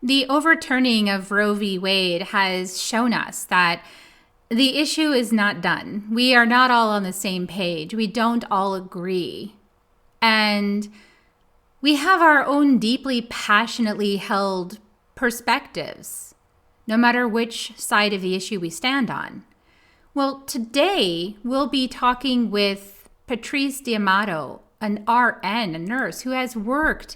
The overturning of Roe v. Wade has shown us that the issue is not done. We are not all on the same page. We don't all agree. And we have our own deeply passionately held perspectives, no matter which side of the issue we stand on. Well, today we'll be talking with Patrice D'Amato, an RN, a nurse who has worked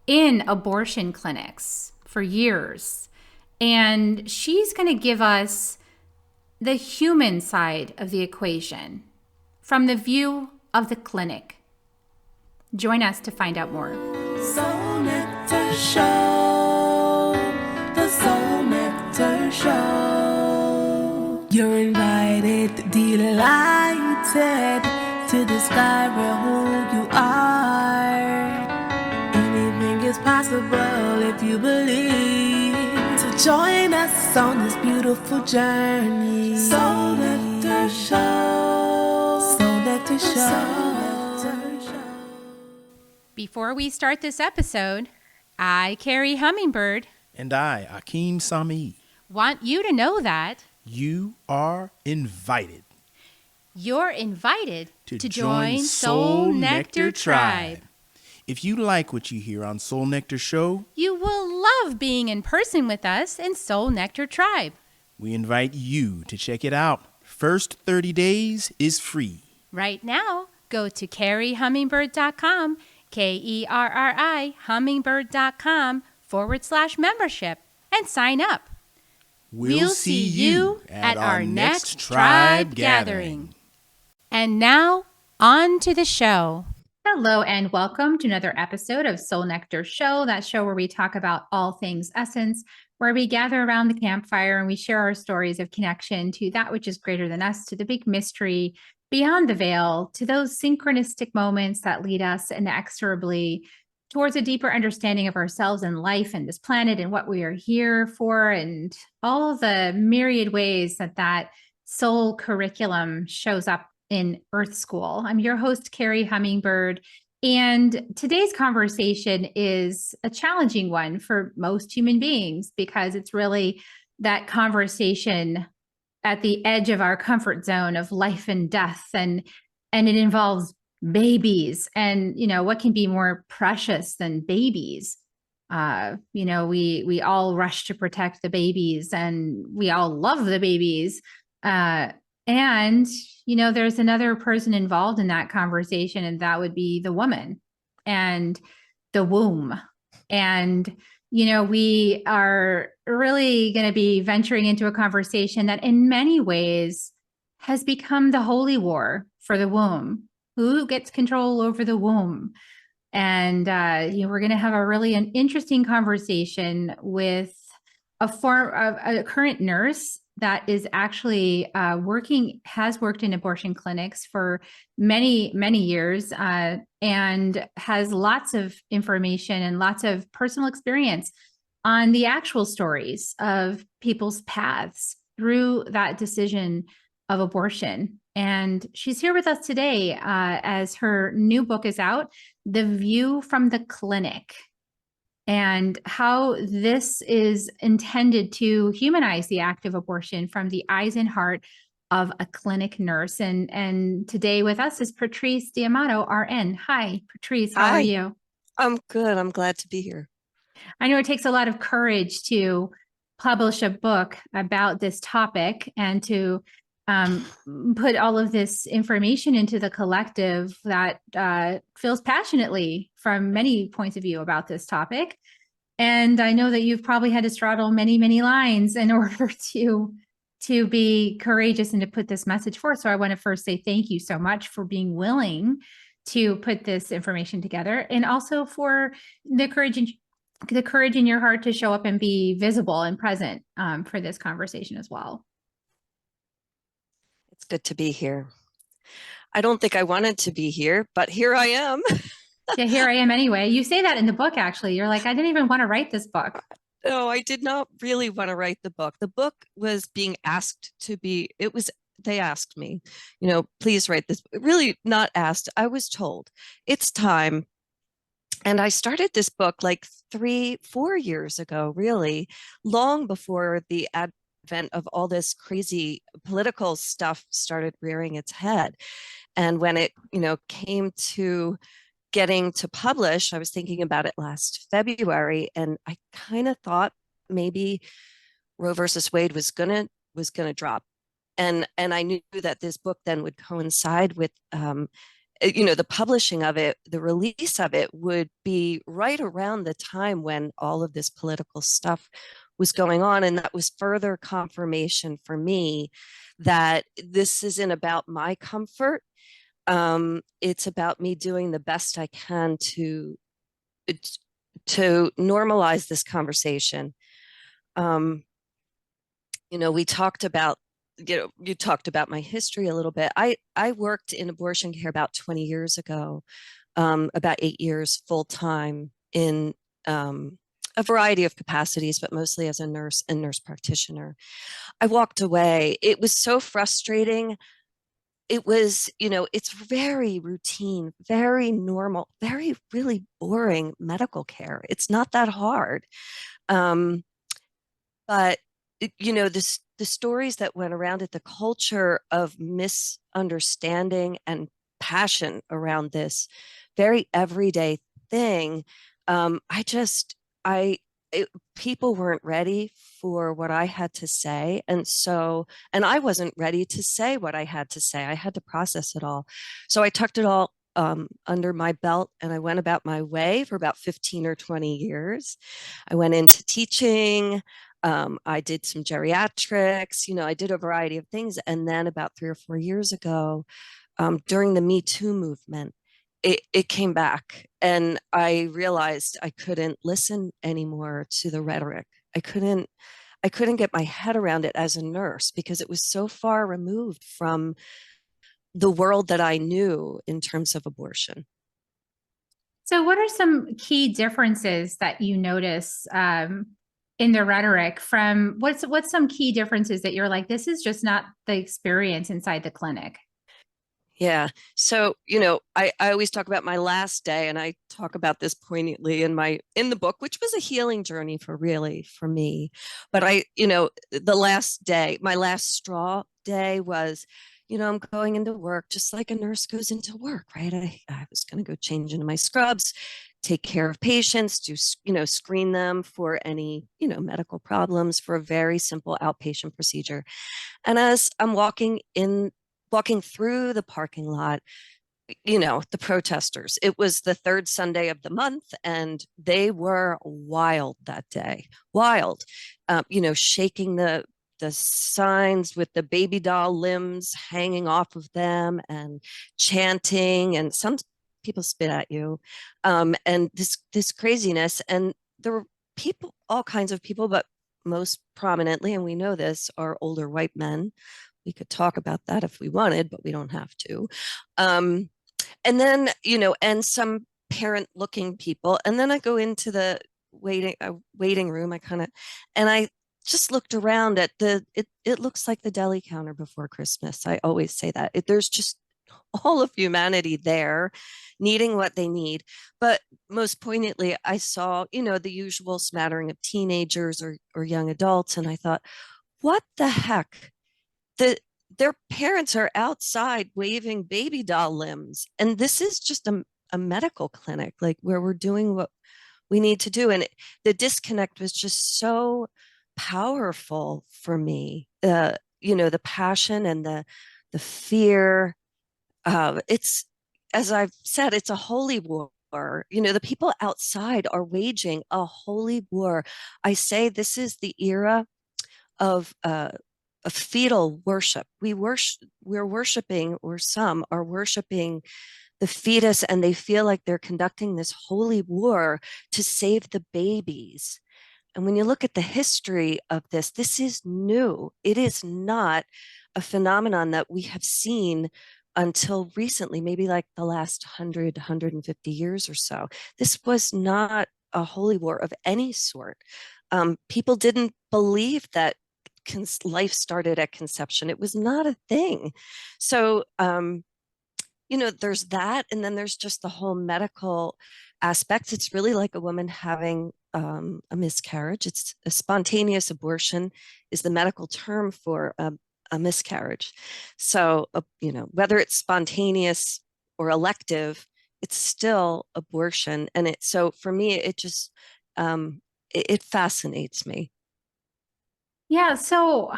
in abortion clinics for years. And she's going to give us the human side of the equation from the view of the clinic. Join us to find out more. Soul Nectar Show, the Soul Nectar Show. You're invited, delighted to discover who you are. Anything is possible if you believe. So join us on this beautiful journey. Soul Nectar Show, Soul Nectar Show. Before we start this episode, I, Carrie Hummingbird, And I, Akeem Sami. want you to know that You are invited you're invited to join Soul Soul Nectar Tribe. If you like what you hear on Soul Nectar Show, You will love being in person with us in Soul Nectar Tribe. we invite you to check it out. First 30 days is free. Right now, go to carriehummingbird.com, KERRI, hummingbird.com/membership, and sign up. We'll see you at our next tribe gathering. And now, on to the show. Hello, and welcome to another episode of Soul Nectar Show, that show where we talk about all things essence, where we gather around the campfire and we share our stories of connection to that which is greater than us, to the big mystery beyond the veil, to those synchronistic moments that lead us inexorably towards a deeper understanding of ourselves and life and this planet and what we are here for, and all the myriad ways that that soul curriculum shows up in Earth School. I'm your host, Carrie Hummingbird, and today's conversation is a challenging one for most human beings because it's really that conversation at the edge of our comfort zone of life and death, and it involves babies, and what can be more precious than babies. We all rush to protect the babies, and we all love the babies, and there's another person involved in that conversation, and that would be the woman and the womb. And we are really going to be venturing into a conversation that in many ways has become the holy war for the womb. Who gets control over the womb? And we're going to have a really an interesting conversation with a current nurse that is actually has worked in abortion clinics for many, many years, and has lots of information and lots of personal experience on the actual stories of people's paths through that decision of abortion. And she's here with us today as her new book is out, The View from the Clinic, and how this is intended to humanize the act of abortion from the eyes and heart of a clinic nurse. And today with us is Patrice D'Amato RN. Hi, Patrice, how are you? I'm good. I'm glad to be here. I know it takes a lot of courage to publish a book about this topic and to put all of this information into the collective that feels passionately from many points of view about this topic. And I know that you've probably had to straddle many, many lines in order to be courageous and to put this message forth. So I want to first say thank you so much for being willing to put this information together, and also for the courage in your heart to show up and be visible and present for this conversation as well. It's good to be here. I don't think I wanted to be here, but here I am. Yeah, here I am anyway. You say that in the book, actually. You're like, I didn't even want to write this book. No, I did not really want to write the book. The book was being asked to be, they asked me, please write this. Really not asked. I was told it's time. And I started this book like 4 years ago, really, long before the advent of all this crazy political stuff started rearing its head. And when it, came to getting to publish, I was thinking about it last February, and I kind of thought maybe Roe versus Wade was gonna drop, and I knew that this book then would coincide with the publishing of it, the release of it would be right around the time when all of this political stuff was going on. And that was further confirmation for me that this isn't about my comfort. It's about me doing the best I can to normalize this conversation. Um, we talked about, you talked about my history a little bit. I worked in abortion care about 20 years ago, about 8 years full time in a variety of capacities, but mostly as a nurse and nurse practitioner. I walked away. It was so frustrating. It was, it's very routine, very normal, very really boring medical care. It's not that hard. Um, but the stories that went around it, the culture of misunderstanding and passion around this very everyday thing, I just I it, people weren't ready for what I had to say, and I wasn't ready to say what I had to say. I had to process it all, so I tucked it all under my belt, and I went about my way for about 15 or 20 years. I went into teaching. I did some geriatrics, I did a variety of things. And then about 3 or 4 years ago, during the Me Too movement, it came back, and I realized I couldn't listen anymore to the rhetoric. I couldn't get my head around it as a nurse because it was so far removed from the world that I knew in terms of abortion. So, what are some key differences that you notice in the rhetoric from what's some key differences that you're like, this is just not the experience inside the clinic? Yeah. So, I always talk about my last day, and I talk about this poignantly in the book, which was a healing journey for me. But the last day, my last straw day was, I'm going into work just like a nurse goes into work, right? I was going to go change into my scrubs, take care of patients, screen them for any, medical problems for a very simple outpatient procedure. And as I'm walking through the parking lot, the protesters, it was the third Sunday of the month, and they were wild that day. Wild, shaking the signs with the baby doll limbs hanging off of them and chanting, and some people spit at you, and this craziness. And there were people, all kinds of people, but most prominently, and we know this, are older white men. We could talk about that if we wanted, but we don't have to. And then, and some parent looking people. And then I go into the waiting room. And I just looked around at it looks like the deli counter before Christmas. I always say that. There's just all of humanity there needing what they need. But most poignantly, I saw, the usual smattering of teenagers or young adults. And I thought, what the heck? Their parents are outside waving baby doll limbs, and this is just a medical clinic, like, where we're doing what we need to do. And the disconnect was just so powerful for me. The passion and the fear. It's, as I've said, it's a holy war. The people outside are waging a holy war. I say this is the era of fetal worship. We're worshiping, or some are worshiping, the fetus, and they feel like they're conducting this holy war to save the babies. And when you look at the history of this is new. It is not a phenomenon that we have seen until recently, maybe like the last 150 years or so. This was not a holy war of any sort. People didn't believe that life started at conception. It was not a thing. So, there's that. And then there's just the whole medical aspect. It's really like a woman having a miscarriage. It's a spontaneous abortion is the medical term for a miscarriage. So, whether it's spontaneous or elective, it's still abortion. And so for me, it just, it fascinates me. Yeah. So,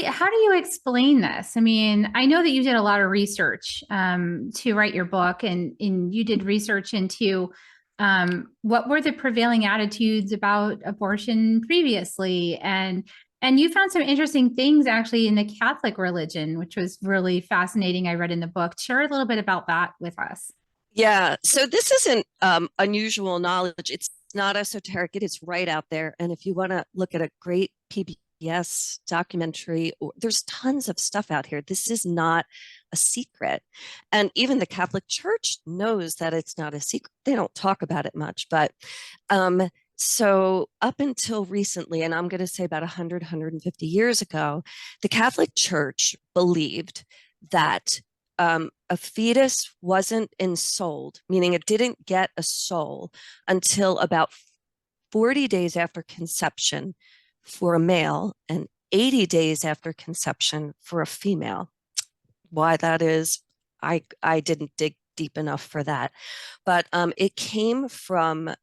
how do you explain this? I mean, I know that you did a lot of research to write your book, and you did research into what were the prevailing attitudes about abortion previously, and you found some interesting things actually in the Catholic religion, which was really fascinating. I read in the book. Share a little bit about that with us. Yeah. So this isn't unusual knowledge. It's not esoteric. It is right out there. And if you want to look at a great PBS documentary, there's tons of stuff out here. This is not a secret. And even the Catholic Church knows that it's not a secret. They don't talk about it much. But so up until recently, and I'm going to say about 100, 150 years ago, the Catholic Church believed that a fetus wasn't ensouled, meaning it didn't get a soul until about 40 days after conception for a male and 80 days after conception for a female. Why that is, I didn't dig deep enough for that. But it came from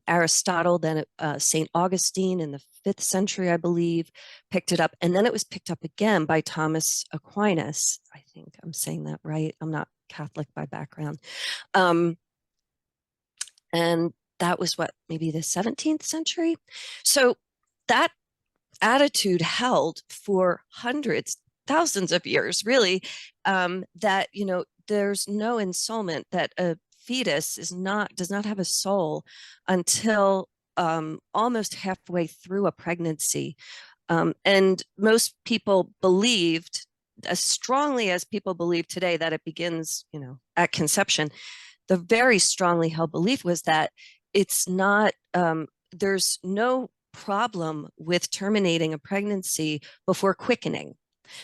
Aristotle, then St. Augustine in the 5th century, I believe, picked it up. And then it was picked up again by Thomas Aquinas. I think I'm saying that right. I'm not Catholic by background. And that was maybe the 17th century. So that attitude held for hundreds, thousands of years, really, that, there's no ensoulment, that a fetus does not have a soul until almost halfway through a pregnancy. And most people believed, as strongly as people believe today, that it begins, at conception. The very strongly held belief was that it's not, there's no problem with terminating a pregnancy before quickening.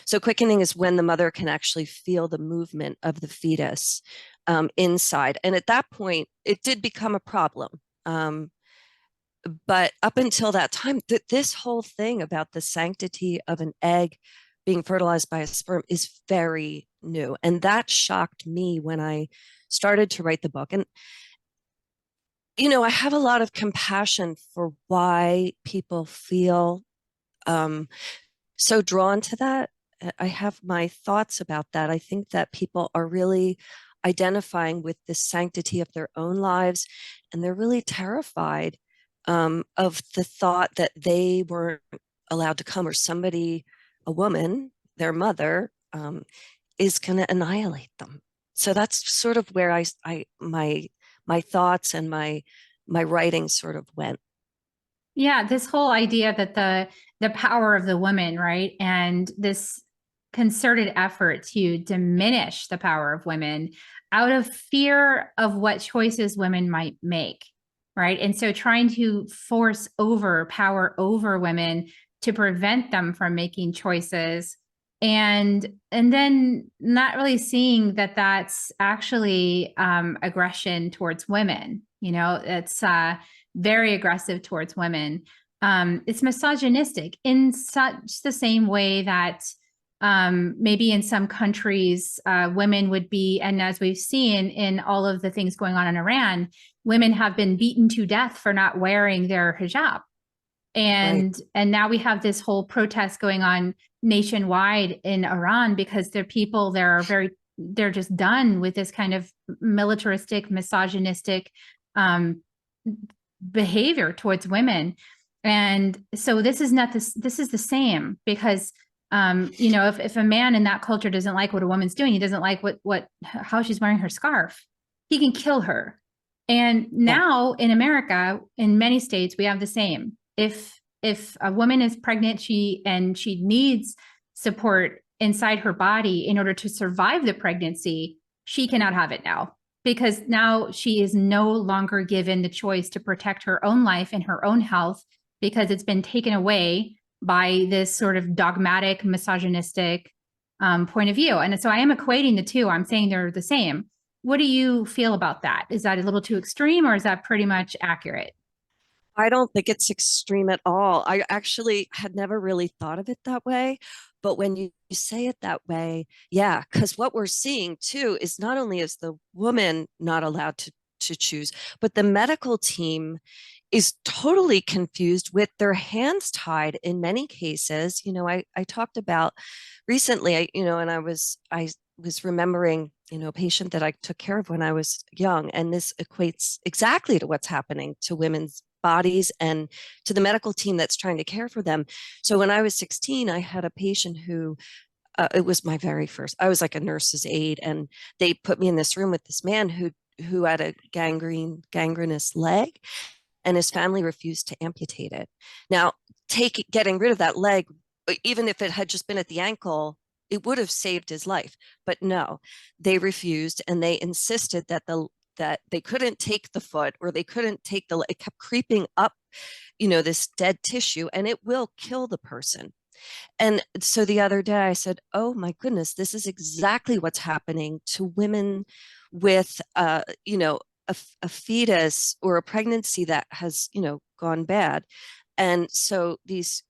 So quickening is when the mother can actually feel the movement of the fetus inside. And at that point, it did become a problem. But up until that time, this whole thing about the sanctity of an egg being fertilized by a sperm is very new. And that shocked me when I started to write the book. And, I have a lot of compassion for why people feel so drawn to that. I have my thoughts about that. I think that people are really identifying with the sanctity of their own lives, and they're really terrified of the thought that they weren't allowed to come, or somebody, a woman, their mother, is going to annihilate them. So that's sort of where my thoughts and my writing sort of went. Yeah, this whole idea that the power of the woman, right? And this concerted effort to diminish the power of women out of fear of what choices women might make, right? And so trying to force power over women to prevent them from making choices, and then not really seeing that that's actually aggression towards women. It's very aggressive towards women. It's misogynistic in such the same way that maybe in some countries, women would be, and as we've seen in all of the things going on in Iran, women have been beaten to death for not wearing their hijab. And now we have this whole protest going on nationwide in Iran because people there they're just done with this kind of militaristic, misogynistic behavior towards women. And so this is the same, because if a man in that culture doesn't like what a woman's doing, he doesn't like how she's wearing her scarf, he can kill her. And now in America, in many states, we have the same. If a woman is pregnant, she needs support inside her body in order to survive the pregnancy, she cannot have it now, because now she is no longer given the choice to protect her own life and her own health, because it's been taken away by this sort of dogmatic, misogynistic point of view. And so I am equating the two. I'm saying they're the same. What do you feel about that? Is that a little too extreme, or is that pretty much accurate? I don't think it's extreme at all. I actually had never really thought of it that way. But when you say it that way, yeah, because what we're seeing too is not only is the woman not allowed to choose, but the medical team is totally confused with their hands tied in many cases. I talked about recently, and I was remembering, a patient that I took care of when I was young, and this equates exactly to what's happening to women's bodies and to the medical team that's trying to care for them. So when I was 16, I had a patient who it was my very first. I was like a nurse's aide, and they put me in this room with this man who had a gangrenous leg, and his family refused to amputate it. Now, getting rid of that leg, even if it had just been at the ankle, it would have saved his life. But no, they refused, and they insisted that they couldn't take the foot, or they couldn't take it kept creeping up, this dead tissue, and it will kill the person. And so the other day I said, oh my goodness, this is exactly what's happening to women with, a fetus or a pregnancy that has, gone bad. And so these,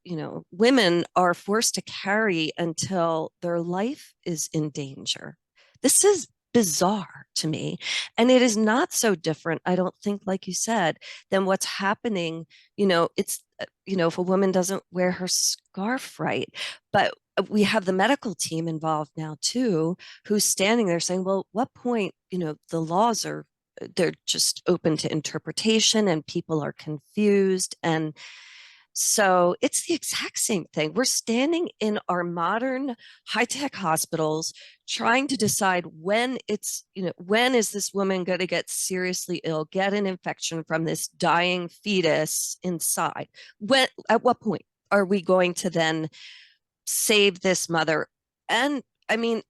women are forced to carry until their life is in danger. This is bizarre to me. And it is not so different, I don't think, like you said, than what's happening. It's, if a woman doesn't wear her scarf right. But we have the medical team involved now too, who's standing there saying, well, what point, the laws are, they're just open to interpretation and people are confused. And so it's the exact same thing. We're standing in our modern high-tech hospitals trying to decide when is this woman going to get seriously ill, get an infection from this dying fetus inside? At what point are we going to then save this mother? And I mean,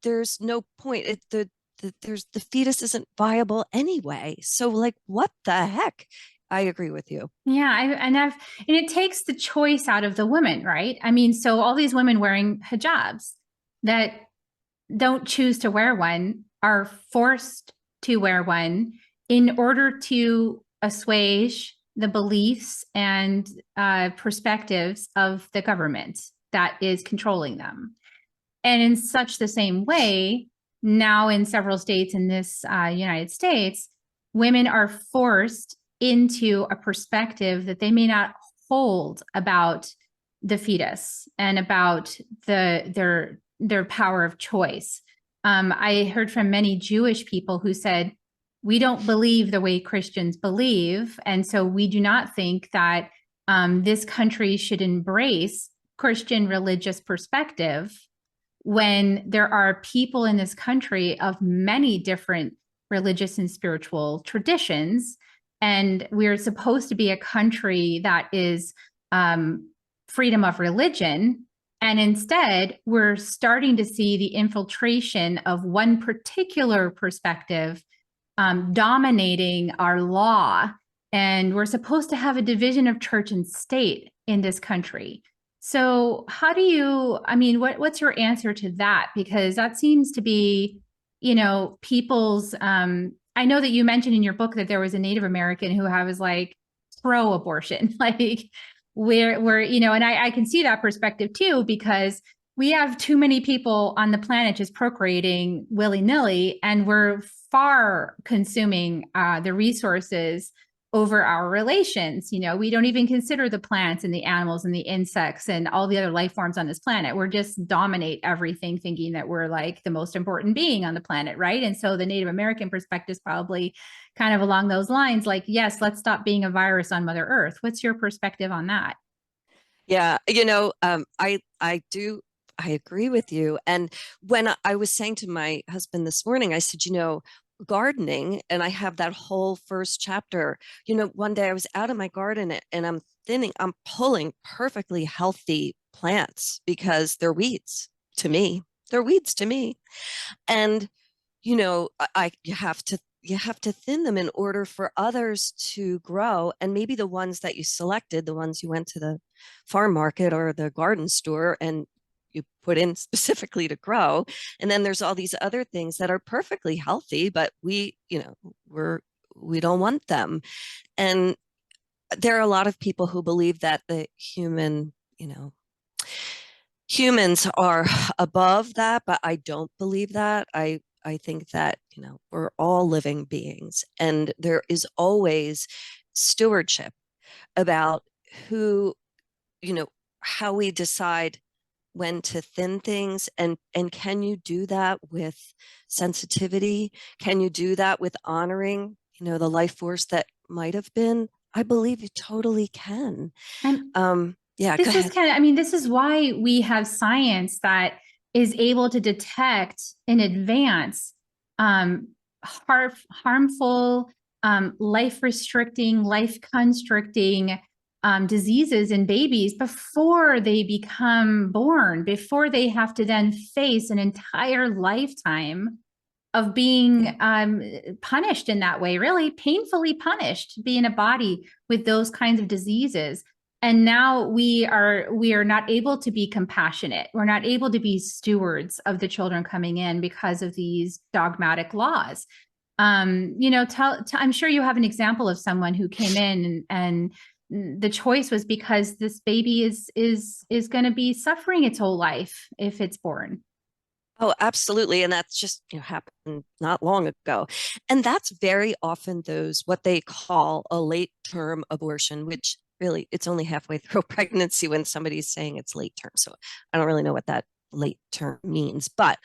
there's no point. The fetus isn't viable anyway. So like, what the heck? I agree with you. Yeah, and it takes the choice out of the woman, right? I mean, so all these women wearing hijabs that don't choose to wear one are forced to wear one in order to assuage the beliefs and perspectives of the government that is controlling them. And in such the same way, now in several states in this United States, women are forced into a perspective that they may not hold about the fetus and about their power of choice. I heard from many Jewish people who said, we don't believe the way Christians believe, and so we do not think that this country should embrace Christian religious perspective when there are people in this country of many different religious and spiritual traditions. And we're supposed to be a country that is freedom of religion. And instead, we're starting to see the infiltration of one particular perspective dominating our law. And we're supposed to have a division of church and state in this country. So how do you, I mean, what's your answer to that? Because that seems to be, people's, I know that you mentioned in your book that there was a Native American who was like pro-abortion, like where, and I can see that perspective too, because we have too many people on the planet just procreating willy-nilly, and we're far consuming the resources over our relations. We don't even consider the plants and the animals and the insects and all the other life forms on this planet. We're just dominate everything, thinking that we're like the most important being on the planet, right? And so the Native American perspective is probably kind of along those lines, like, yes, let's stop being a virus on Mother Earth. What's your perspective on that? Yeah, I agree with you. And when I was saying to my husband this morning, I said, gardening, and I have that whole first chapter. One day I was out in my garden and I'm pulling perfectly healthy plants because they're weeds to me. They're weeds to me. And, you have to thin them in order for others to grow. And maybe the ones that you selected, the ones you went to the farm market or the garden store and you put in specifically to grow. And then there's all these other things that are perfectly healthy, but we don't want them. And there are a lot of people who believe that the humans are above that, but I don't believe that. I think that, we're all living beings, and there is always stewardship about who, you know, how we decide when to thin things, and can you do that with sensitivity? Can you do that with honoring, the life force that might have been? I believe you totally can. And Yeah, go this is ahead. kind of, I mean, this is why we have science that is able to detect in advance harmful, life restricting, life constricting diseases in babies before they become born, before they have to then face an entire lifetime of being punished in that way, really painfully punished, be in a body with those kinds of diseases. And now we are not able to be compassionate. We're not able to be stewards of the children coming in because of these dogmatic laws. I'm sure you have an example of someone who came in and the choice was because this baby is going to be suffering its whole life if it's born. Oh, absolutely. And that's just, happened not long ago. And that's very often those what they call a late term abortion, which really it's only halfway through pregnancy when somebody's saying it's late term. So I don't really know what that late term means, but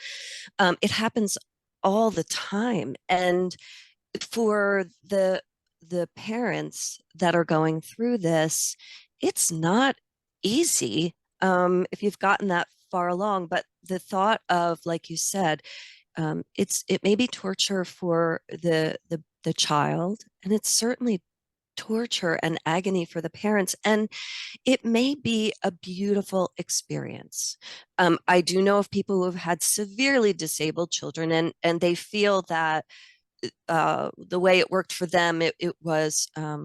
it happens all the time. And for the parents that are going through this, it's not easy if you've gotten that far along. But the thought of, like you said, it may be torture for the child, and it's certainly torture and agony for the parents, and it may be a beautiful experience. I do know of people who have had severely disabled children, and they feel that the way it worked for them, it was a,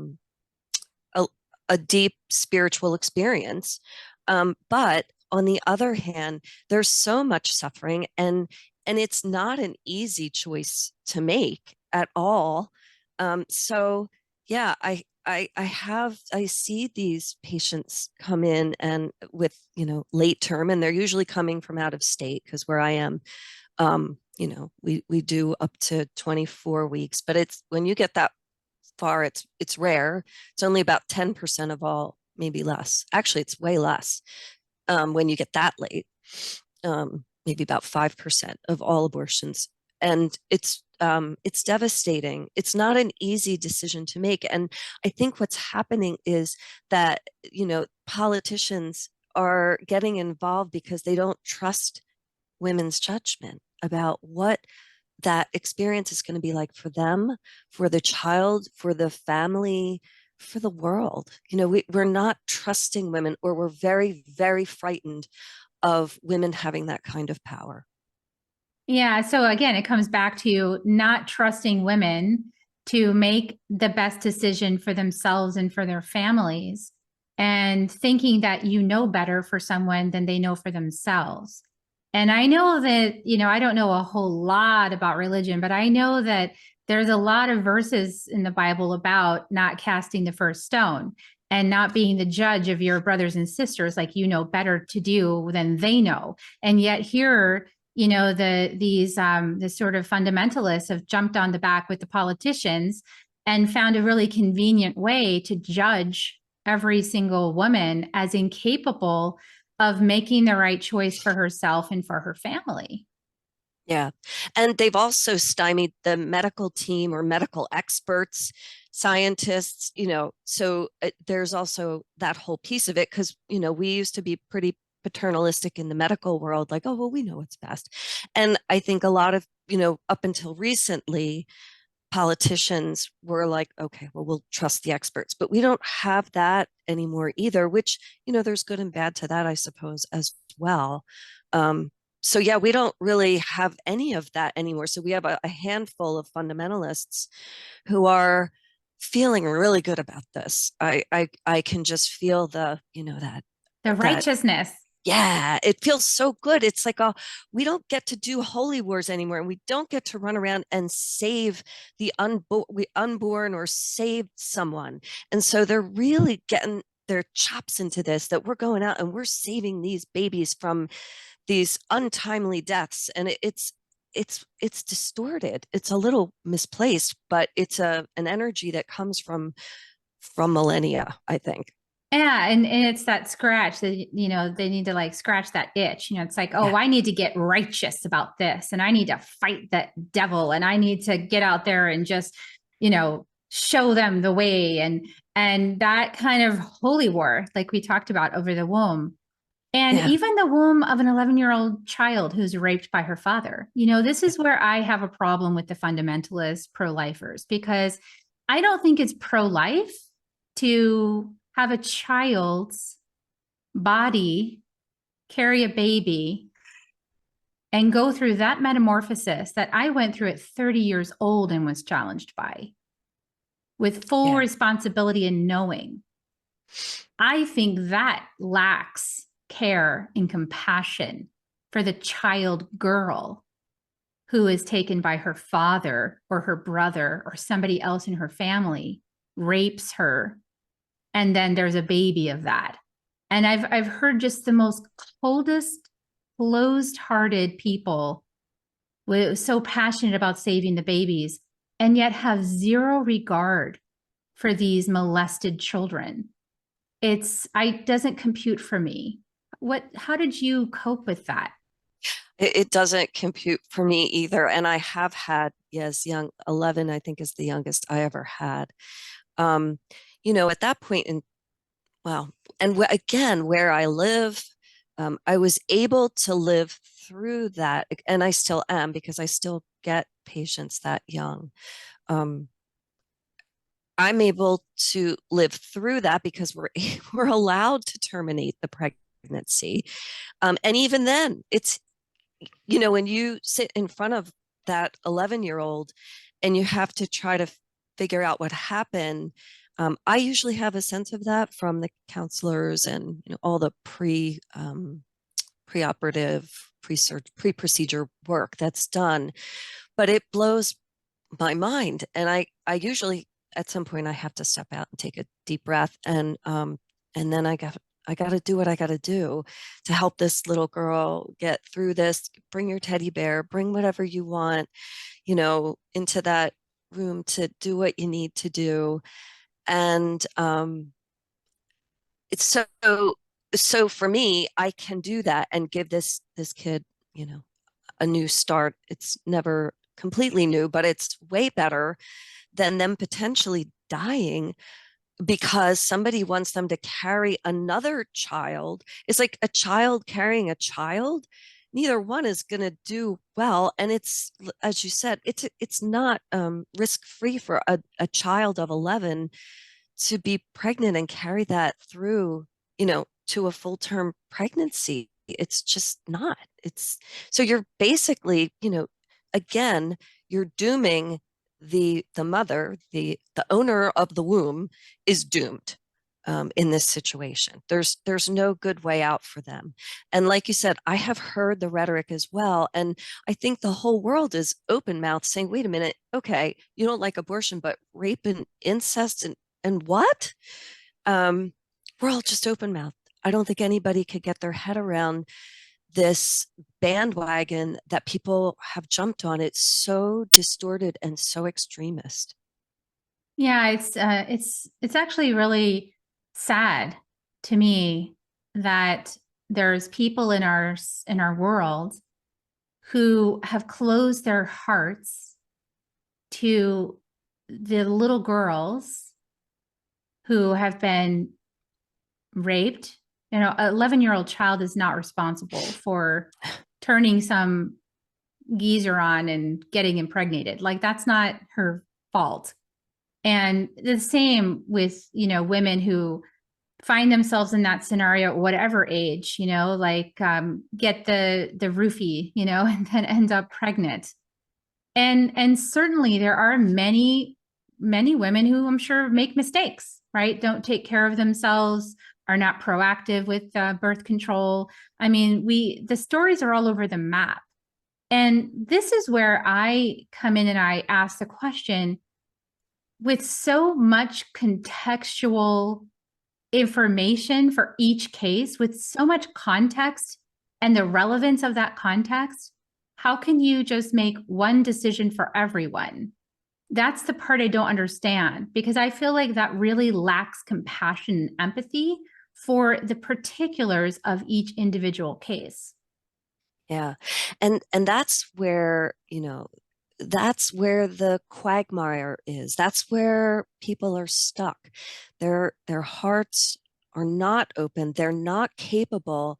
a deep spiritual experience. But on the other hand, there's so much suffering, and it's not an easy choice to make at all. So yeah, I see these patients come in and with, late term, and they're usually coming from out of state, because where I am, we do up to 24 weeks, but it's when you get that far, it's rare. It's only about 10% of all, maybe less. Actually, it's way less when you get that late. Maybe about 5% of all abortions, and it's devastating. It's not an easy decision to make, and I think what's happening is that politicians are getting involved because they don't trust women's judgment about what that experience is going to be like for them, for the child, for the family, for the world. We're not trusting women, or we're very, very frightened of women having that kind of power. Yeah. So again, it comes back to not trusting women to make the best decision for themselves and for their families, and thinking that you know better for someone than they know for themselves. And I know that, I don't know a whole lot about religion, but I know that there's a lot of verses in the Bible about not casting the first stone and not being the judge of your brothers and sisters, like you know better to do than they know. And yet here, the sort of fundamentalists have jumped on the back with the politicians and found a really convenient way to judge every single woman as incapable of making the right choice for herself and for her family. Yeah. And they've also stymied the medical team or medical experts, scientists, so there's also that whole piece of it, because, we used to be pretty paternalistic in the medical world, like, oh, well, we know what's best. And I think a lot of, up until recently, politicians were like, okay, well, we'll trust the experts, but we don't have that anymore either, which, there's good and bad to that, I suppose, as well. So yeah, we don't really have any of that anymore. So we have a handful of fundamentalists who are feeling really good about this. I can just feel the, The that righteousness. Yeah, it feels so good. It's like, oh, we don't get to do holy wars anymore, and we don't get to run around and save the unborn or save someone. And so they're really getting their chops into this, that we're going out and we're saving these babies from these untimely deaths. And it's distorted. It's a little misplaced, but it's an energy that comes from millennia, I think. Yeah, and it's that scratch that, you know, they need to like scratch that itch. You know, it's like, oh, Yeah. I need to get righteous about this, and I need to fight that devil, and I need to get out there and just, you know, show them the way, and that kind of holy war, like we talked about over the womb. And Yeah. even the womb of an 11-year-old child who's raped by her father. You know, this is where I have a problem with the fundamentalist pro-lifers, because I don't think it's pro-life to have a child's body carry a baby and go through that metamorphosis that I went through at 30 years old and was challenged by, with full Yeah. responsibility and knowing. I think that lacks care and compassion for the child girl who is taken by her father or her brother or somebody else in her family, rapes her, and then there's a baby of that. And I've heard just the most coldest, closed-hearted people so passionate about saving the babies, and yet have zero regard for these molested children. It doesn't compute for me. How did you cope with that? It doesn't compute for me either. And I have had, yes, young 11, I think is the youngest I ever had. Um, at that point in, well, and again, where I live, I was able to live through that. And I still am, because I still get patients that young. Um, I'm able to live through that because we're allowed to terminate the pregnancy. And even then, it's, when you sit in front of that 11-year-old and you have to try to figure out what happened, I usually have a sense of that from the counselors and all the preoperative, pre-procedure work that's done. But it blows my mind, and I usually at some point I have to step out and take a deep breath, and then I got to do what I got to do to help this little girl get through this. Bring your teddy bear, bring whatever you want, into that room to do what you need to do. And it's so for me, I can do that and give this kid, a new start. It's never completely new, but it's way better than them potentially dying because somebody wants them to carry another child. It's like a child carrying a child. Neither one is going to do well. And it's, as you said, it's not risk free for a child of 11 to be pregnant and carry that through, to a full term pregnancy. It's just not. It's so you're basically, again, you're dooming the mother, the owner of the womb is doomed in this situation. There's no good way out for them. And like you said, I have heard the rhetoric as well. And I think the whole world is open mouth saying, wait a minute, okay, you don't like abortion, but rape and incest and what? We're all just open mouth. I don't think anybody could get their head around this bandwagon that people have jumped on. It's so distorted and so extremist. Yeah, it's actually really sad to me that there's people in our world who have closed their hearts to the little girls who have been raped. You know, an 11-year-old child is not responsible for turning some geezer on and getting impregnated. Like, that's not her fault. And the same with, women who find themselves in that scenario at whatever age, like get the roofie, and then end up pregnant. And certainly there are many women who I'm sure make mistakes, right? Don't take care of themselves, are not proactive with birth control. I mean, the stories are all over the map. And this is where I come in and I ask the question, with so much contextual information for each case, with so much context and the relevance of that context, how can you just make one decision for everyone? That's the part I don't understand, because I feel like that really lacks compassion and empathy for the particulars of each individual case. Yeah. And that's where, that's where the quagmire is. That's where people are stuck. Their hearts are not open. They're not capable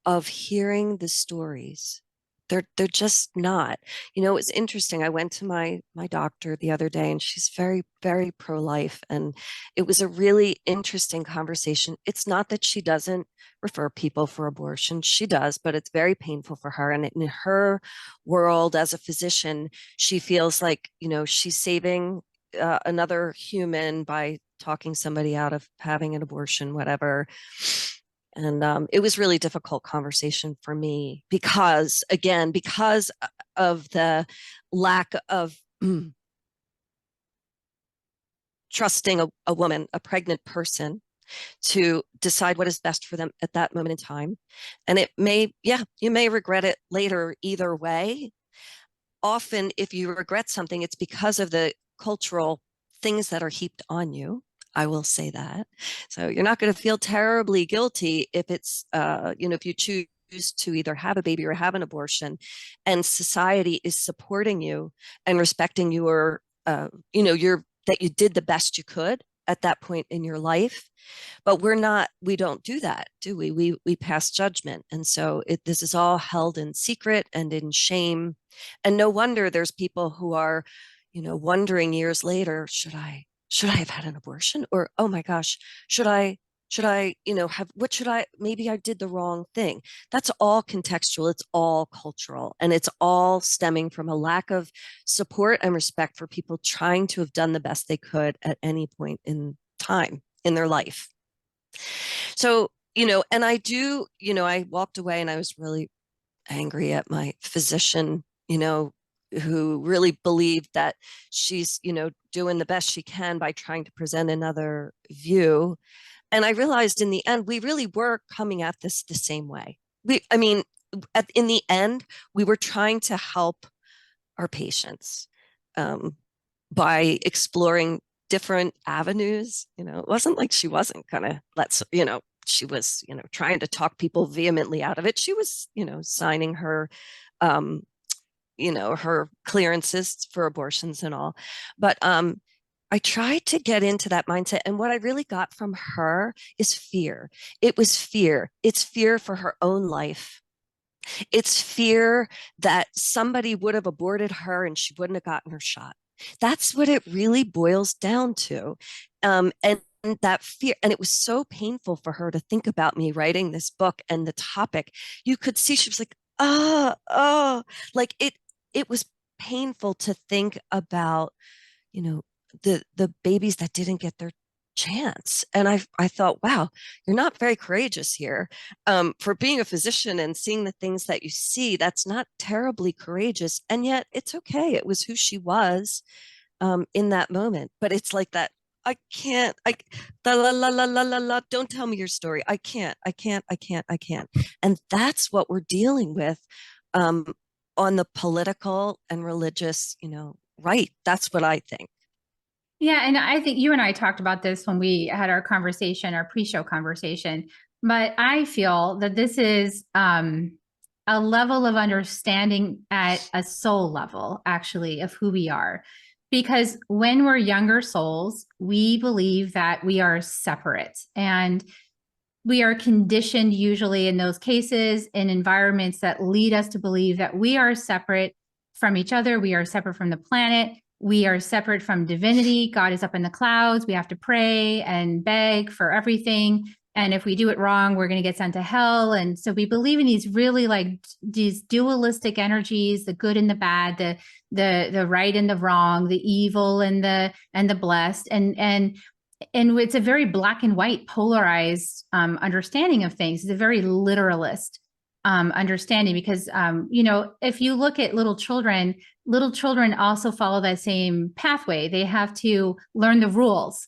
of hearing the stories. They're just not. It's interesting. I went to my doctor the other day, and she's very, very pro-life. And it was a really interesting conversation. It's not that she doesn't refer people for abortion. She does, but it's very painful for her. And in her world as a physician, she feels like, she's saving another human by talking somebody out of having an abortion, whatever. And it was really difficult conversation for me because of the lack of trusting a woman, a pregnant person, to decide what is best for them at that moment in time. And you may regret it later either way. Often, if you regret something, it's because of the cultural things that are heaped on you. I will say that. So you're not going to feel terribly guilty if it's, if you choose to either have a baby or have an abortion, and society is supporting you and respecting your, that you did the best you could at that point in your life. But we don't do that, do we? We pass judgment. And so this is all held in secret and in shame. And no wonder there's people who are, wondering years later, should I have had an abortion? Or, oh my gosh, should I, maybe I did the wrong thing. That's all contextual. It's all cultural, and it's all stemming from a lack of support and respect for people trying to have done the best they could at any point in time in their life. So, and I walked away and I was really angry at my physician, who really believed that she's, doing the best she can by trying to present another view. And I realized in the end, we really were coming at this the same way. In the end, we were trying to help our patients by exploring different avenues. It wasn't like she wasn't gonna she was, trying to talk people vehemently out of it. She was, signing her her clearances for abortions and all. But I tried to get into that mindset. And what I really got from her is fear. It was fear. It's fear for her own life. It's fear that somebody would have aborted her and she wouldn't have gotten her shot. That's what it really boils down to. And that fear, and it was so painful for her to think about me writing this book and the topic. You could see she was like, like it was painful to think about, the babies that didn't get their chance. And I thought, wow, you're not very courageous here. For being a physician and seeing the things that you see, that's not terribly courageous. And yet it's okay. It was who she was in that moment. But it's like that. I can't, don't tell me your story. I can't. And that's what we're dealing with on the political and religious, right. That's what I think. Yeah. And I think you and I talked about this when we had our conversation, our pre-show conversation, but I feel that this is a level of understanding at a soul level, actually, of who we are. Because when we're younger souls, we believe that we are separate, and we are conditioned usually in those cases in environments that lead us to believe that we are separate from each other. We are separate from the planet. We are separate from divinity. God is up in the clouds. We have to pray and beg for everything. And if we do it wrong, we're going to get sent to hell. And so we believe in these really like these dualistic energies, the good and the bad, the right and the wrong, the evil and the blessed. And and it's a very black and white, polarized understanding of things. It's a very literalist understanding because, if you look at little children also follow that same pathway. They have to learn the rules.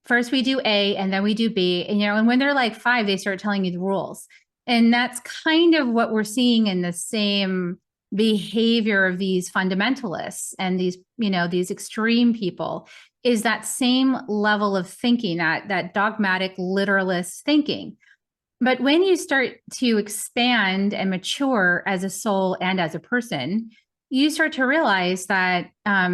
First, we do A and then we do B. And when they're like 5, they start telling you the rules. And that's kind of what we're seeing in the same behavior of these fundamentalists and these extreme people, is that same level of thinking, that dogmatic literalist thinking. But when you start to expand and mature as a soul and as a person, you start to realize that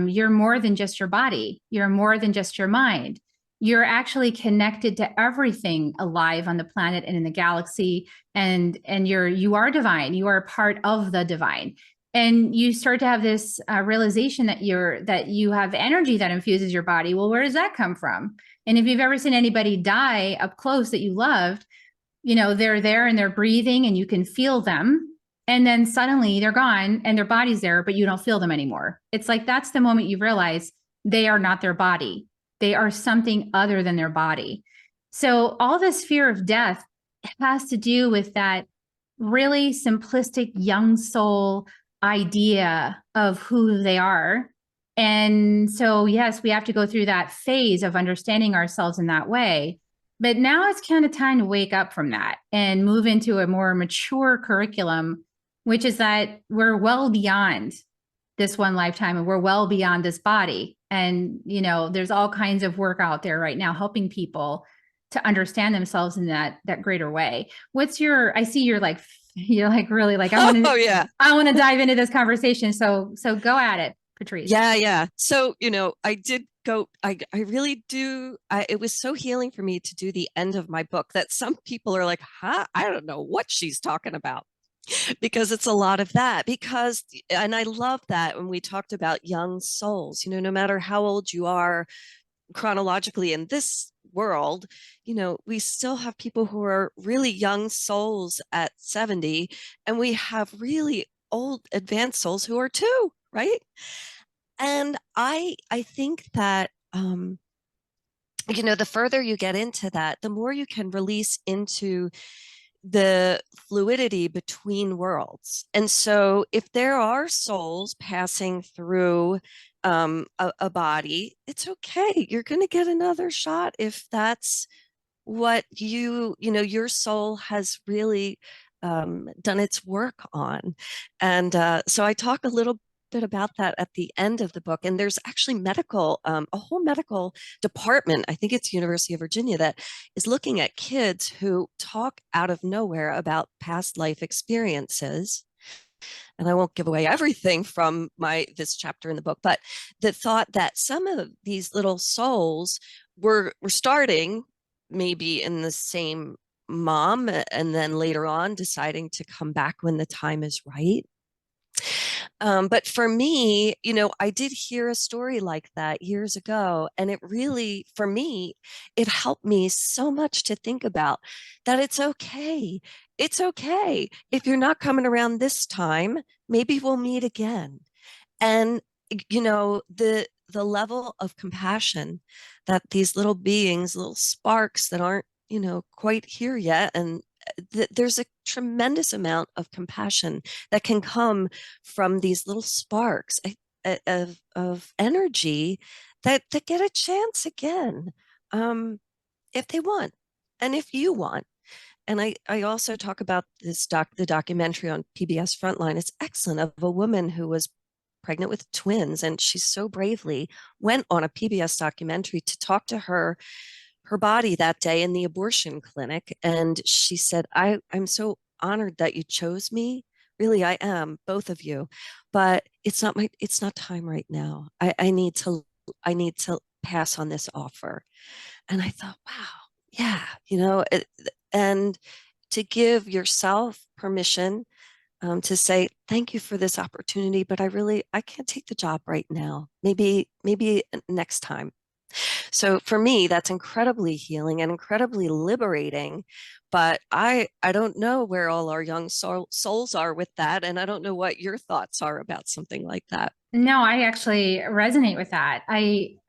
you're more than just your body. You're more than just your mind. You're actually connected to everything alive on the planet and in the galaxy, and you are divine. You are part of the divine, and you start to have this realization that you have energy that infuses your body. Well, where does that come from? And if you've ever seen anybody die up close that you loved, they're there and they're breathing and you can feel them. And then suddenly they're gone and their body's there, but you don't feel them anymore. It's like, that's the moment you realize they are not their body. They are something other than their body. So all this fear of death has to do with that really simplistic young soul idea of who they are. And so, yes, we have to go through that phase of understanding ourselves in that way. But now it's kind of time to wake up from that and move into a more mature curriculum, which is that we're well beyond this one lifetime and we're well beyond this body. And, there's all kinds of work out there right now helping people to understand themselves in that greater way. I see you're like really like, Oh yeah. I want to dive into this conversation. So go at it, Patrice. Yeah. So, I did go, I really do. It was so healing for me to do the end of my book that some people are like, huh, I don't know what she's talking about. Because it's a lot of that. And I love that when we talked about young souls, no matter how old you are chronologically in this world, we still have people who are really young souls at 70, and we have really old advanced souls who are too, right? And I think that the further you get into that, the more you can release into the fluidity between worlds. And so if there are souls passing through a body, it's okay. You're going to get another shot if that's what your soul has really done its work on. And so I talk a little bit about that at the end of the book. And there's actually a whole medical department, I think it's University of Virginia, that is looking at kids who talk out of nowhere about past life experiences. And I won't give away everything from this chapter in the book, but the thought that some of these little souls were starting maybe in the same mom, and then later on deciding to come back when the time is right. But for me, I did hear a story like that years ago, and it really, for me, it helped me so much to think about that it's okay. It's okay. If you're not coming around this time, maybe we'll meet again. And, the level of compassion that these little beings, little sparks that aren't, quite here yet, and there's a tremendous amount of compassion that can come from these little sparks of energy that get a chance again, if they want and if you want. And I also talk about the documentary on PBS Frontline. It's excellent, of a woman who was pregnant with twins, and she so bravely went on a PBS documentary to talk to her body that day in the abortion clinic. And she said, I'm so honored that you chose me. Really, I am, both of you. But it's not time right now. I need to pass on this offer. And I thought, wow, yeah, and to give yourself permission to say, thank you for this opportunity, but I can't take the job right now. Maybe next time. So for me, that's incredibly healing and incredibly liberating. But I don't know where all our young souls are with that. And I don't know what your thoughts are about something like that. No, I actually resonate with that.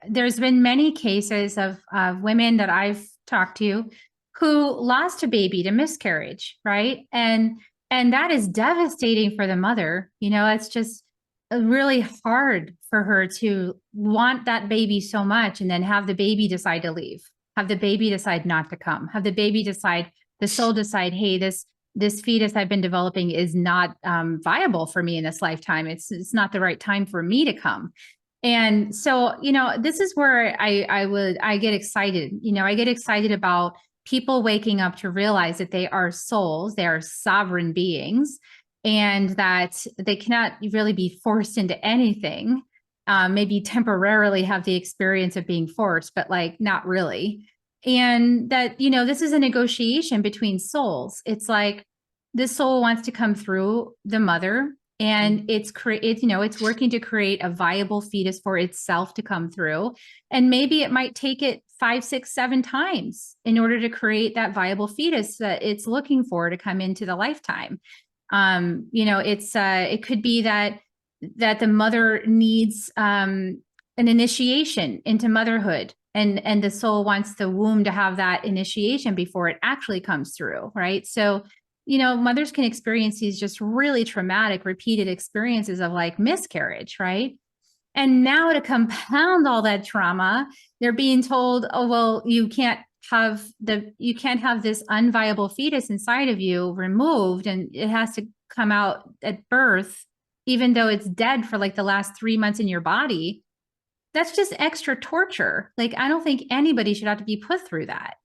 There's been many cases of women that I've talked to who lost a baby to miscarriage, right? And that is devastating for the mother. You know, it's just really hard for her to want that baby so much and then have the baby decide to leave, have the baby decide not to come, have the baby decide, the soul decide, hey, this fetus I've been developing is not viable for me in this lifetime. It's not the right time for me to come. And so, you know, this is where I get excited. You know, I get excited about people waking up to realize that they are souls, they are sovereign beings, and that they cannot really be forced into anything. Maybe temporarily have the experience of being forced, but like not really. And that, you know, this is a negotiation between souls. It's like this soul wants to come through the mother, and it's you know, it's working to create a viable fetus for itself to come through. And maybe it might take it 5, 6, 7 times in order to create that viable fetus that it's looking for to come into the lifetime. You know, it could be that the mother needs an initiation into motherhood, and the soul wants the womb to have that initiation before it actually comes through, right? So, you know, mothers can experience these just really traumatic repeated experiences of like miscarriage, right? And now to compound all that trauma, they're being told, oh, well, you can't have this unviable fetus inside of you removed, and it has to come out at birth, even though it's dead for like the last 3 months in your body. That's just extra torture. Like, I don't think anybody should have to be put through that.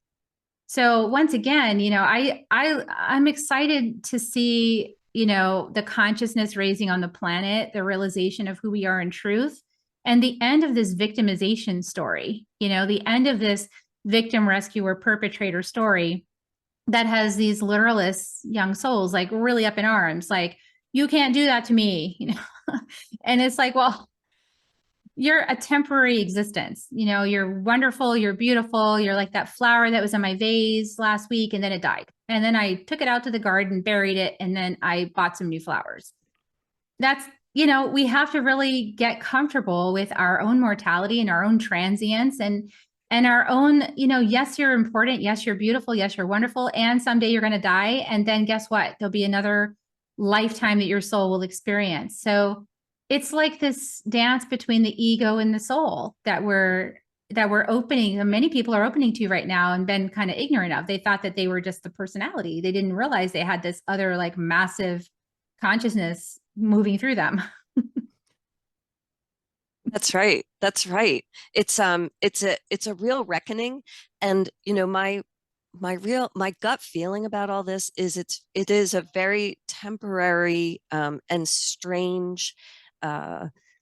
So once again, you know, I'm excited to see, you know, the consciousness raising on the planet, the realization of who we are in truth, and the end of this victimization story, you know, the end of this victim rescuer perpetrator story that has these literalist young souls like really up in arms, like, you can't do that to me, you know. And it's like, well, you're a temporary existence. You know, you're wonderful, you're beautiful, you're like that flower that was in my vase last week and then it died. And then I took it out to the garden, buried it, and then I bought some new flowers. That's, you know, we have to really get comfortable with our own mortality and our own transience, and our own, you know, yes, you're important, yes, you're beautiful, yes, you're wonderful, and someday you're going to die, and then guess what? There'll be another lifetime that your soul will experience. So it's like this dance between the ego and the soul that we're opening, and many people are opening to right now and been kind of ignorant of. They thought that they were just the personality. They didn't realize they had this other like massive consciousness moving through them. That's right. That's right. It's a real reckoning. And you know, my gut feeling about all this is it is a very temporary and strange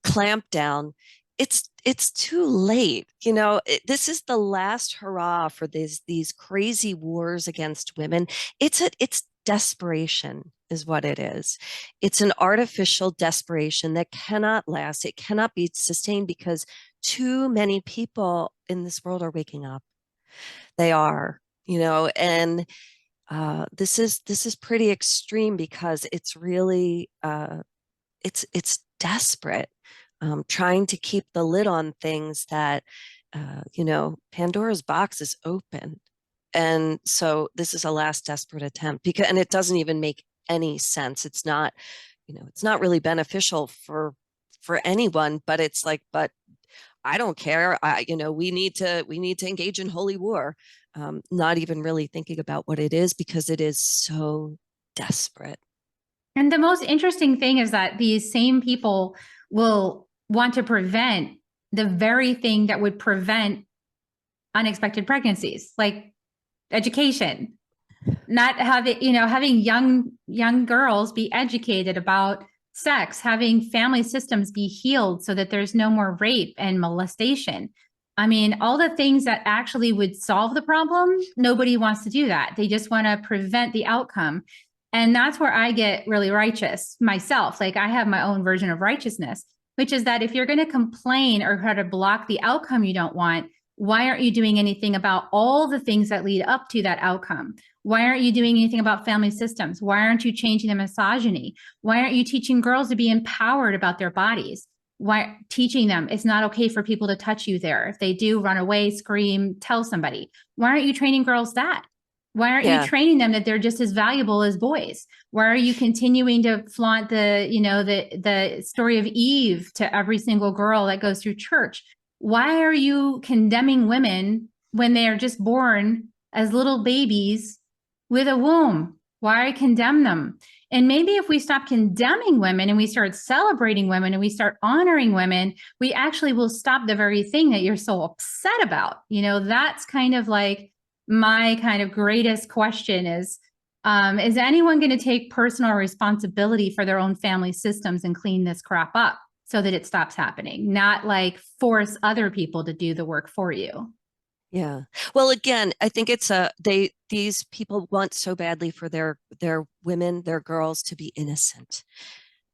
clamp down. It's too late. You know, this is the last hurrah for these crazy wars against women. It's desperation is what it is. It's an artificial desperation that cannot last. It cannot be sustained because too many people in this world are waking up. They are, you know, and this is pretty extreme because it's really it's desperate, trying to keep the lid on things that you know, Pandora's box is open. And so this is a last desperate attempt because, and it doesn't even make any sense. It's not, you know, it's not really beneficial for anyone, but it's like, but I don't care. You know, we need to engage in holy war. Not even really thinking about what it is because it is so desperate. And the most interesting thing is that these same people will want to prevent the very thing that would prevent unexpected pregnancies, like education, not having, you know, having young girls be educated about sex, having family systems be healed so that there's no more rape and molestation. I mean, all the things that actually would solve the problem, nobody wants to do that. They just want to prevent the outcome. And that's where I get really righteous myself. Like, I have my own version of righteousness, which is that if you're going to complain or try to block the outcome you don't want, Why aren't you doing anything about all the things that lead up to that outcome? Why aren't you doing anything about family systems? Why aren't you changing the misogyny? Why aren't you teaching girls to be empowered about their bodies? Why teaching them it's not okay for people to touch you there? If they do, run away, scream, tell somebody. Why aren't you training girls that? Why aren't you training them that they're just as valuable as boys? Why are you continuing to flaunt the story of Eve to every single girl that goes through church? Why are you condemning women when they are just born as little babies with a womb? Why condemn them? And maybe if we stop condemning women and we start celebrating women and we start honoring women, we actually will stop the very thing that you're so upset about. That's kind of like my kind of greatest question is anyone going to take personal responsibility for their own family systems and clean this crap up so that it stops happening, not like force other people to do the work for you? Yeah. Well, again, I think it's these people want so badly for their women, their girls to be innocent.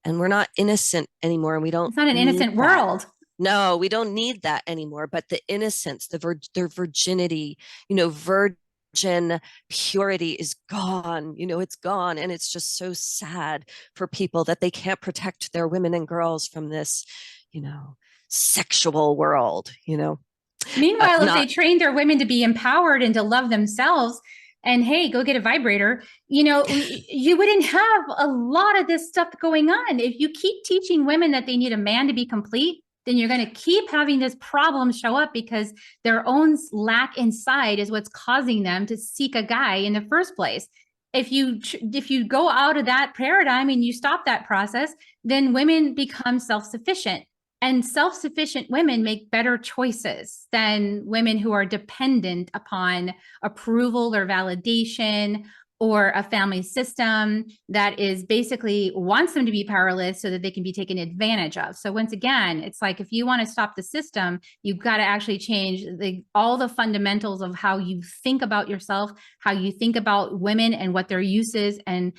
And we're not innocent anymore. And we don't It's not an innocent world. No, we don't need that anymore. But the innocence, their virginity, virgin purity is gone. It's gone. And it's just so sad for people that they can't protect their women and girls from this, sexual world, Meanwhile, if they train their women to be empowered and to love themselves and, hey, go get a vibrator, you wouldn't have a lot of this stuff going on. If you keep teaching women that they need a man to be complete, then you're going to keep having this problem show up because their own lack inside is what's causing them to seek a guy in the first place. If you go out of that paradigm and you stop that process, then women become self-sufficient. And self-sufficient women make better choices than women who are dependent upon approval or validation or a family system that is basically wants them to be powerless so that they can be taken advantage of. So once again, it's like if you want to stop the system, you've got to actually change all the fundamentals of how you think about yourself, how you think about women and what their use is, and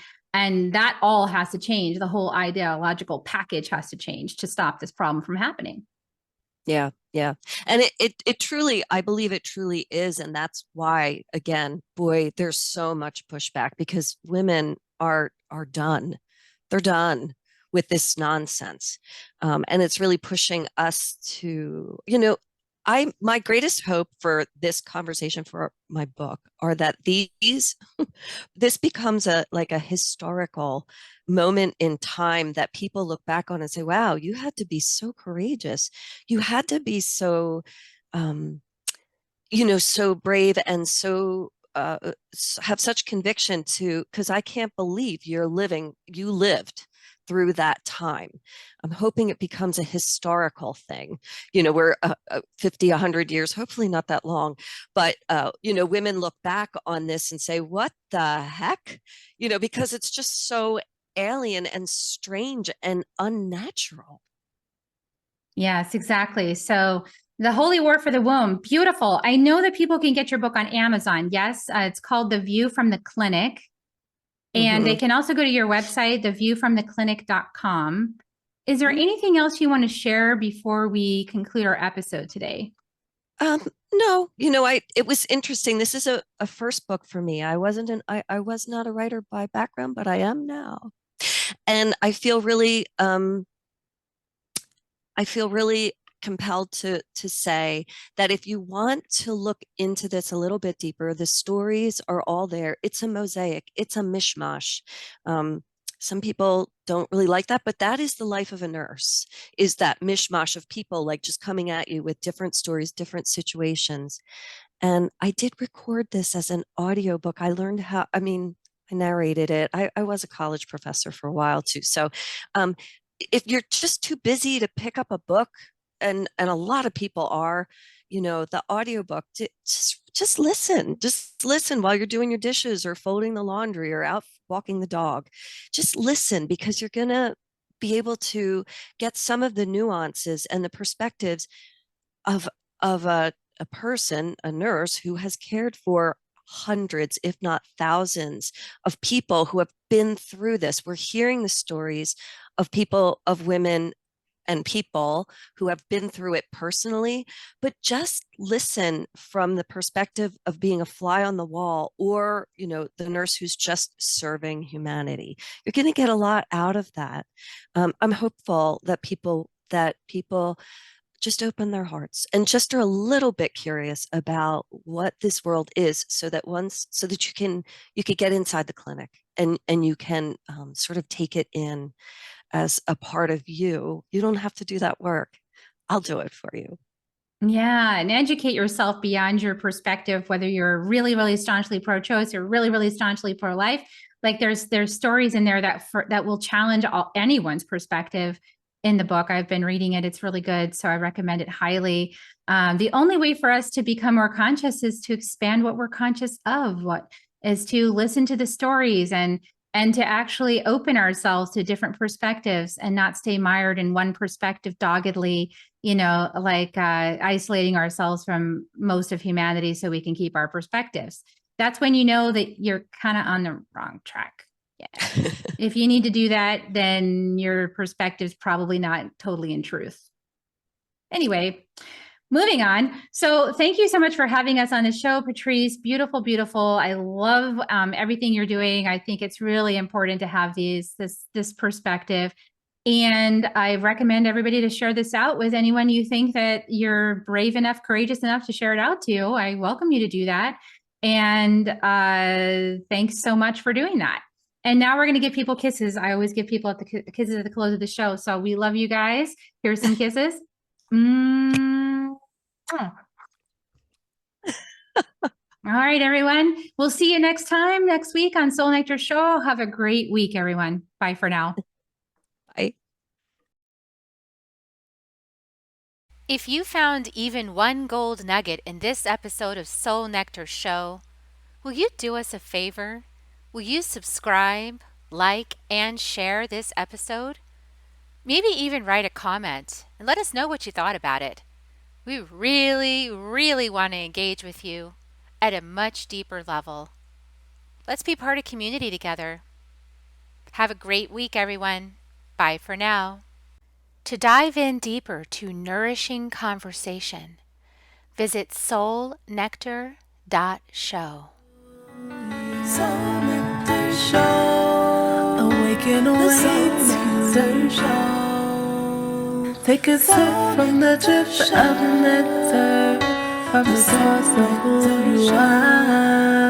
that all has to change. The whole ideological package has to change to stop this problem from happening. Yeah, yeah. And it truly, I believe it truly is. And that's why, again, boy, there's so much pushback because women are done. They're done with this nonsense. And it's really pushing us to, my greatest hope for this conversation for my book are that this becomes a historical moment in time that people look back on and say, wow, you had to be so courageous. You had to be so, so brave and so have such conviction because I can't believe you lived through that time. I'm hoping it becomes a historical thing. We're 50, 100 years, hopefully not that long, but, women look back on this and say, what the heck? Because it's just so alien and strange and unnatural. Yes, exactly. So The Holy War for the Womb, beautiful. I know that people can get your book on Amazon. Yes, it's called The View from the Clinic. And they can also go to your website, theviewfromtheclinic.com. Is there anything else you want to share before we conclude our episode today? No, it was interesting. This is a first book for me. I was not a writer by background, but I am now. And I feel really compelled to say that if you want to look into this a little bit deeper, the stories are all there. It's a mosaic. It's a mishmash. Some people don't really like that, but that is the life of a nurse, is that mishmash of people like just coming at you with different stories, different situations. And I did record this as an audiobook. I learned I narrated it. I was a college professor for a while too. So if you're just too busy to pick up a book, and a lot of people are, the audiobook, just listen while you're doing your dishes or folding the laundry or out walking the dog. Just listen, because you're going to be able to get some of the nuances and the perspectives of a person, a nurse who has cared for hundreds, if not thousands, of people who have been through this. We're hearing the stories of people, of women and people who have been through it personally, but just listen from the perspective of being a fly on the wall, or, the nurse who's just serving humanity. You're going to get a lot out of that. I'm hopeful that people just open their hearts and just are a little bit curious about what this world is, so that you could get inside the clinic and you can sort of take it in as a part of you. You don't have to do that work. I'll do it for you. Yeah, and educate yourself beyond your perspective, whether you're really, really staunchly pro-choice or really, really staunchly pro-life. Like there's stories in there that will challenge anyone's perspective in the book. I've been reading it. It's really good. So I recommend it highly. The only way for us to become more conscious is to expand what we're conscious of, what is to listen to the stories and to actually open ourselves to different perspectives and not stay mired in one perspective doggedly, isolating ourselves from most of humanity so we can keep our perspectives. That's when you know that you're kind of on the wrong track. Yeah. If you need to do that, then your perspective's probably not totally in truth. Anyway, moving on. So thank you so much for having us on the show, Patrice. Beautiful, beautiful. I love everything you're doing. I think it's really important to have this perspective. And I recommend everybody to share this out with anyone you think that you're brave enough, courageous enough to share it out to. I welcome you to do that. And thanks so much for doing that. And now we're going to give people kisses. I always give people kisses at the close of the show. So we love you guys. Here's some kisses. All right, everyone. We'll see you next week on Soul Nectar Show. Have a great week, everyone. Bye for now. Bye. If you found even one gold nugget in this episode of Soul Nectar Show, will you do us a favor? Will you subscribe, like, and share this episode? Maybe even write a comment and let us know what you thought about it. We really, really want to engage with you at a much deeper level. Let's be part of community together. Have a great week, everyone. Bye for now. To dive in deeper to nourishing conversation, visit soulnectar.show. Soul Nectar Show. Awaken, awake to show. Take a sip from the drip of nectar, from the source of who you are.